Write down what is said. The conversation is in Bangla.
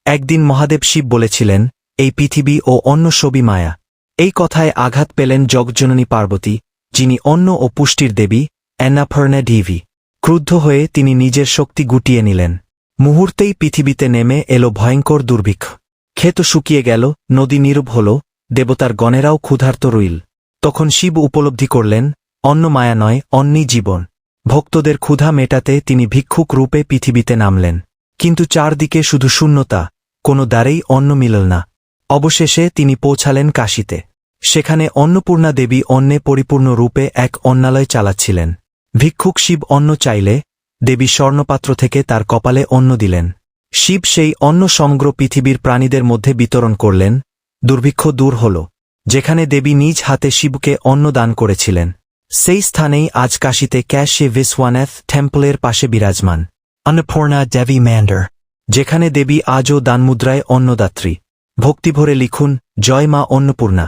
একদিন মহাদেব শিব বলেছিলেন, এই পৃথিবী ও অন্ন সবই মায়া। এই কথায় আঘাত পেলেন জগজ্জননী পার্বতী, যিনি অন্ন ও পুষ্টির দেবী, অ্যান্নাপূর্ণা দেবী। ক্রুদ্ধ হয়ে তিনি নিজের শক্তি গুটিয়ে নিলেন। মুহূর্তেই পৃথিবীতে নেমে এলো ভয়ঙ্কর দুর্ভিক্ষ। ক্ষেত শুকিয়ে গেল, নদী নীরব হল, দেবতার গণেরাও ক্ষুধার্ত রইল। তখন শিব উপলব্ধি করলেন, অন্ন মায়া নয়, অন্নই জীবন। ভক্তদের ক্ষুধা মেটাতে তিনি ভিক্ষুক রূপে পৃথিবীতে নামলেন। কিন্তু চারদিকে শুধু শূন্যতা, কোনো দ্বারেই অন্ন মিলল না। অবশেষে তিনি পৌঁছালেন কাশীতে। সেখানে অন্নপূর্ণা দেবী অন্নে পরিপূর্ণ রূপে এক অন্নালয় চালাচ্ছিলেন। ভিক্ষুক শিব অন্ন চাইলে দেবী স্বর্ণপাত্র থেকে তার কপালে অন্ন দিলেন। শিব সেই অন্ন সমগ্র পৃথিবীর প্রাণীদের মধ্যে বিতরণ করলেন। দুর্ভিক্ষ দূর হল। যেখানে দেবী নিজ হাতে শিবকে অন্ন দান করেছিলেন, সেই স্থানেই আজ কাশীতে কাশী বিশ্বনাথ টেম্পলের পাশে বিরাজমান অন্নপূর্ণা দেবী মন্দির, যেখানে দেবী আজও দানমুদ্রায় অন্নদাত্রী। ভক্তিভরে লিখুন, জয় মা অন্নপূর্ণা।